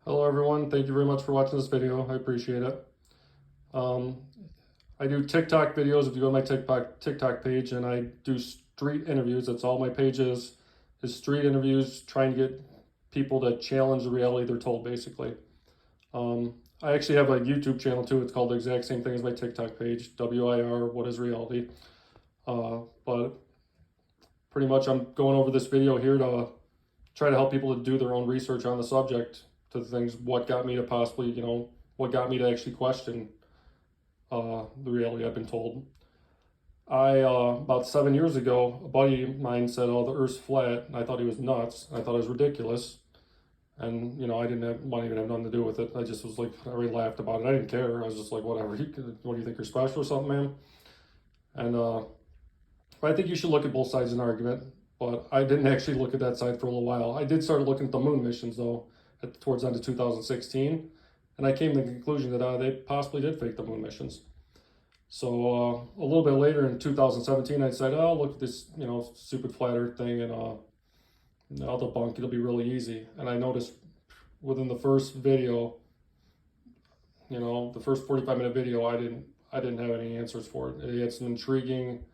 Hello everyone, thank you very much for watching this video. I appreciate it. Um, I do TikTok videos. If you go to my TikTok page, and I do street interviews. That's all my page is street interviews, trying to get people to challenge the reality they're told, basically. I actually have a YouTube channel too. It's called the exact same thing as my TikTok page, WIR, What is Reality? But pretty much I'm going over this video here to try to help people to do their own research on the subject, to things, what got me to possibly, what got me to actually question the reality I've been told. About 7 years ago, a buddy of mine said, "Oh, the Earth's flat," and I thought he was nuts. I thought it was ridiculous, and I didn't have money, even have nothing to do with it. I just was like, I already laughed about it. I didn't care. I was just like, whatever. What do you think, you're special or something, man? And I think you should look at both sides of an argument. But I didn't actually look at that side for a little while. I did start looking at the moon missions though, towards the end of 2016, and I came to the conclusion that they possibly did fake the moon missions. So a little bit later in 2017, I said, "Oh, look at this, stupid flat Earth thing, and I'll debunk. It'll be really easy." And I noticed within the first video, the first 45-minute video, I didn't have any answers for it. It had some intriguing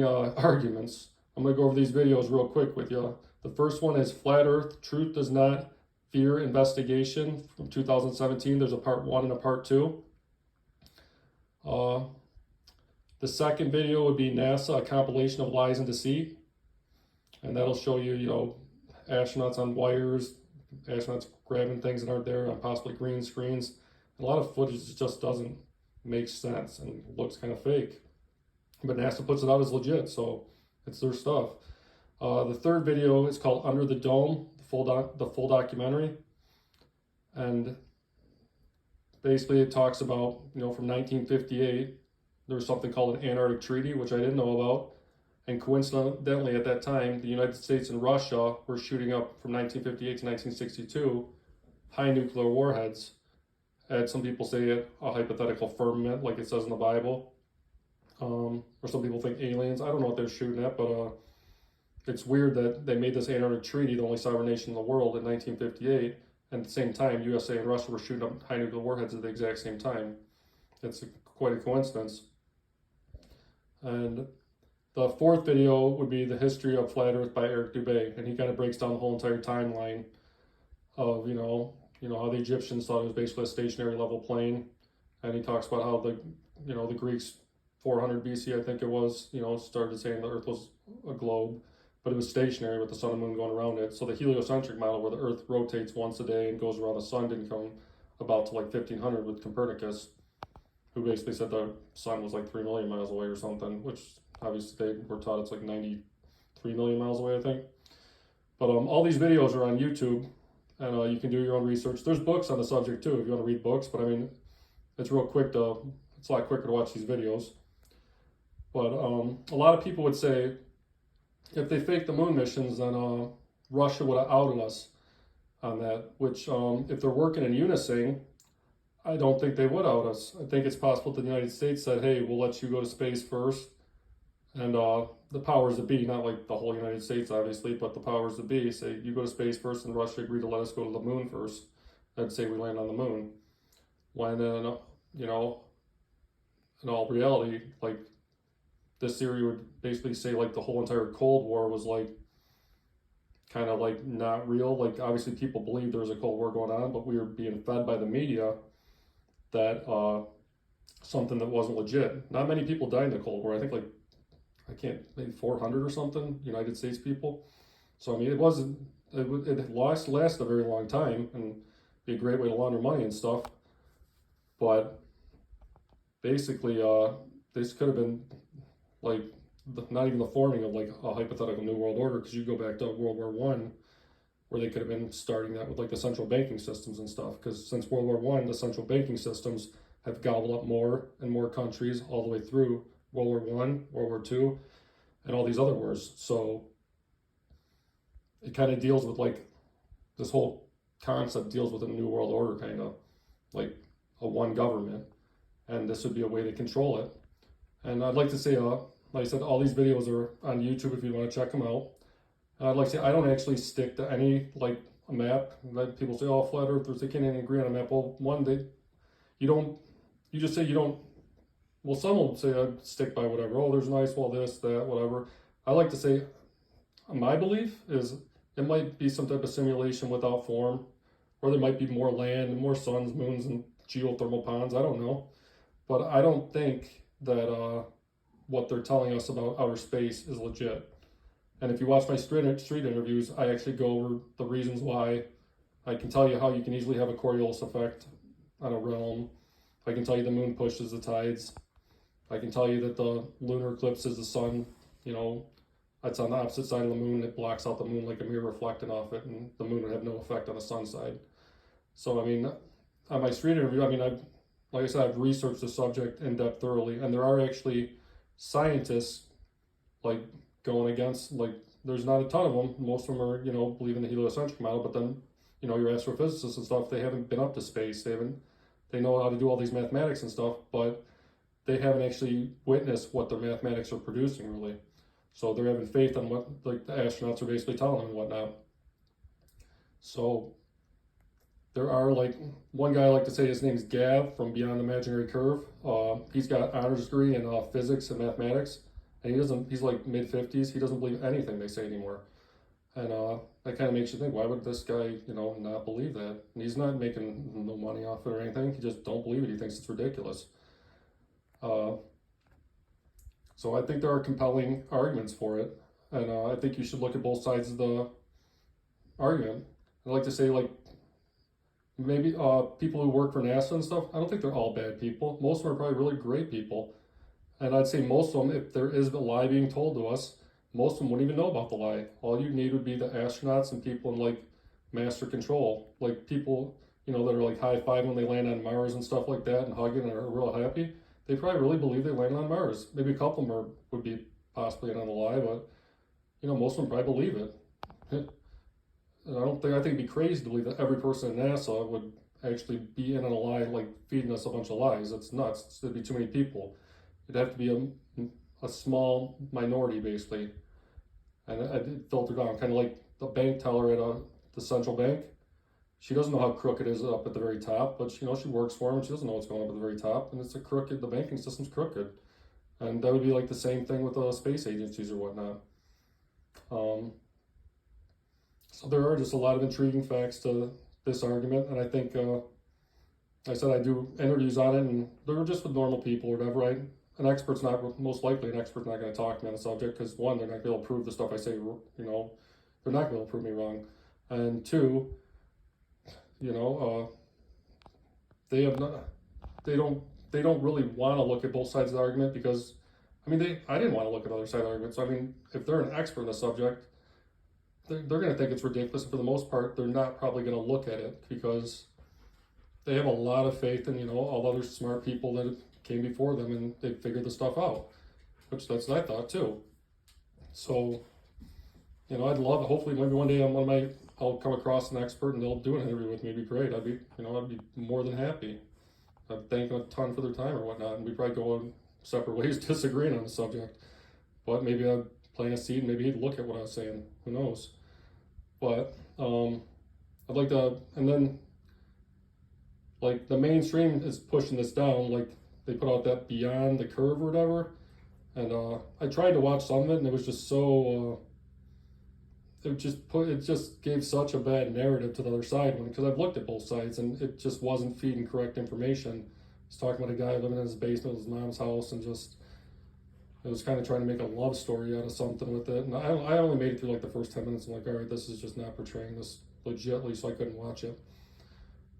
arguments. I'm going to go over these videos real quick with you. The first one is Flat Earth, Truth Does Not Fear Investigation from 2017. There's a part 1 and a part 2. The second video would be NASA, a compilation of lies and deceit. And that'll show you, astronauts on wires, astronauts grabbing things that aren't there on possibly green screens. A lot of footage just doesn't make sense and looks kind of fake. But NASA puts it out as legit, so it's their stuff. The third video is called Under the Dome, the full documentary. And basically it talks about, from 1958, there was something called an Antarctic Treaty, which I didn't know about. And coincidentally, at that time, the United States and Russia were shooting up from 1958 to 1962 high nuclear warheads. And some people say a hypothetical firmament, like it says in the Bible. Or some people think aliens. I don't know what they're shooting at, but it's weird that they made this Antarctic Treaty, the only sovereign nation in the world, in 1958. And at the same time, USA and Russia were shooting up high nuclear warheads at the exact same time. It's quite a coincidence. And the fourth video would be The History of Flat Earth by Eric Dubay. And he kind of breaks down the whole entire timeline of, how the Egyptians thought it was basically a stationary level plane. And he talks about how the Greeks, 400 BC, I think it was, started saying the Earth was a globe, but it was stationary with the sun and moon going around it. So the heliocentric model, where the Earth rotates once a day and goes around the sun, didn't come about to like 1500 with Copernicus, who basically said the sun was like 3 million miles away or something, which obviously they were taught it's like 93 million miles away, I think. But all these videos are on YouTube, and you can do your own research. There's books on the subject too, if you want to read books, but I mean, it's a lot quicker to watch these videos. But a lot of people would say, if they faked the moon missions, then Russia would have outed us on that, which if they're working in unison, I don't think they would out us. I think it's possible that the United States said, "Hey, we'll let you go to space first." And the powers that be, not like the whole United States, obviously, but the powers that be say, "You go to space first," and Russia agreed to let us go to the moon first. That'd say we land on the moon. When, in all reality, like, this theory would basically say like the whole entire Cold War was like kind of like not real. Like, obviously people believe there was a Cold War going on, but we were being fed by the media that something that wasn't legit. Not many people died in the Cold War. I think maybe 400 or something, United States people. So I mean, it lasted a very long time, and be a great way to launder money and stuff. But basically, this could have been like not even the forming of like a hypothetical new world order, because you go back to World War One, where they could have been starting that with like the central banking systems and stuff. Because since World War One, the central banking systems have gobbled up more and more countries all the way through World War One, World War Two, and all these other wars. So it kind of deals with like this whole concept deals with a new world order, kind of like a one government, and this would be a way to control it. And I'd like to say, like I said, all these videos are on YouTube if you want to check them out. I'd like to say I don't actually stick to any like a map. Like people say, "Oh, flat earthers, they can't even agree on a map." Well, one, you just say you don't. Well, some will say I'd stick by whatever. Oh, there's an ice wall, this, that, whatever. I like to say my belief is it might be some type of simulation without form, or there might be more land and more suns, moons, and geothermal ponds. I don't know, but I don't think that what they're telling us about outer space is legit. And if you watch my street interviews, I actually go over the reasons why. I can tell you how you can easily have a Coriolis effect on a realm. I can tell you the moon pushes the tides. I can tell you that the lunar eclipse is the sun, you know, it's on the opposite side of the moon. It blocks out the moon like a mirror reflecting off it, and the moon would have no effect on the sun side. So, I mean, on my street interview, I mean, like I said, I've researched the subject in depth thoroughly, and there are actually scientists like going against, like, there's not a ton of them. Most of them are, you know, believe in the heliocentric model, but then, you know, your astrophysicists and stuff, they haven't been up to space. They know how to do all these mathematics and stuff, but they haven't actually witnessed what their mathematics are producing, really. So they're having faith on what like the astronauts are basically telling them and whatnot. So there are, like, one guy I like to say, his name's Gav from Beyond the Imaginary Curve. He's got honors degree in physics and mathematics, and he's like mid-50s. He doesn't believe anything they say anymore. And that kind of makes you think, why would this guy, you know, not believe that? And he's not making no money off it or anything. He just don't believe it. He thinks it's ridiculous. So I think there are compelling arguments for it. And I think you should look at both sides of the argument. I like to say, like, maybe people who work for NASA and stuff, I don't think they're all bad people. Most of them are probably really great people. And I'd say most of them, if there is a lie being told to us, most of them wouldn't even know about the lie. All you need would be the astronauts and people in, like, master control. Like, people, you know, that are like high-fiving when they land on Mars and stuff like that and hugging and are real happy. They probably really believe they landed on Mars. Maybe a couple of them would be possibly in on the lie, but, you know, most of them probably believe it. And I think it'd be crazy to believe that every person at NASA would actually be in on a lie, like feeding us a bunch of lies. That's nuts. There'd be too many people. It'd have to be a small minority, basically. And it filtered down, kind of like the bank teller at the central bank. She doesn't know how crooked it is up at the very top, but you know, she works for him and she doesn't know what's going on at the very top. And it's the banking system's crooked. And that would be like the same thing with the space agencies or whatnot. So there are just a lot of intriguing facts to this argument. And I think, I said I do interviews on it, and they're just with normal people or whatever. Most likely an expert's not going to talk to me on the subject because, one, they're not going to be able to prove the stuff I say, you know, they're not going to be able to prove me wrong. And two, you know, they don't really want to look at both sides of the argument because, I mean, I didn't want to look at other side arguments. So, I mean, if they're an expert in the subject, they're going to think it's ridiculous. For the most part, they're not probably going to look at it because they have a lot of faith in, you know, all the other smart people that came before them and they figured the stuff out, which that's what I thought too. So, you know, I'd love, hopefully maybe one day I'll come across an expert and they'll do an interview with me. It'd be great. I'd be more than happy. I'd thank them a ton for their time or whatnot, and we'd probably go in separate ways disagreeing on the subject. But maybe I'd plant a seed and maybe he'd look at what I was saying. Who knows? But I'd like to, and then, like, the mainstream is pushing this down. Like, they put out that Beyond the Curve or whatever, and I tried to watch some of it, and it was just so it just gave such a bad narrative to the other side, because I've looked at both sides and it just wasn't feeding correct information. He's talking about a guy living in his basement with his mom's house, and just, it was kind of trying to make a love story out of something with it. And I only made it through like the first 10 minutes. I'm like, all right, this is just not portraying this legitly, so I couldn't watch it.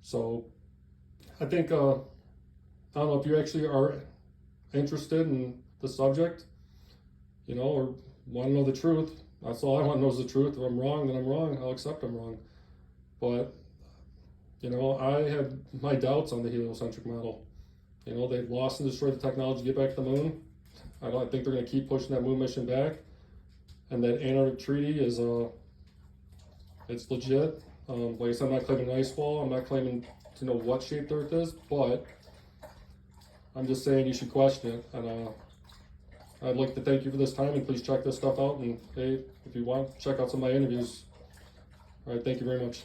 So I think, I don't know if you actually are interested in the subject, you know, or want to know the truth. That's all I want to know is the truth. If I'm wrong, then I'm wrong. I'll accept I'm wrong. But, you know, I have my doubts on the heliocentric model. You know, they've lost and destroyed the technology to get back to the moon. I think they're going to keep pushing that moon mission back. And that Antarctic Treaty is, it's legit. Like I said, I'm not claiming an ice wall. I'm not claiming to know what shape the Earth is, but I'm just saying you should question it. And I'd like to thank you for this time, and please check this stuff out. And hey, if you want, check out some of my interviews. All right, thank you very much.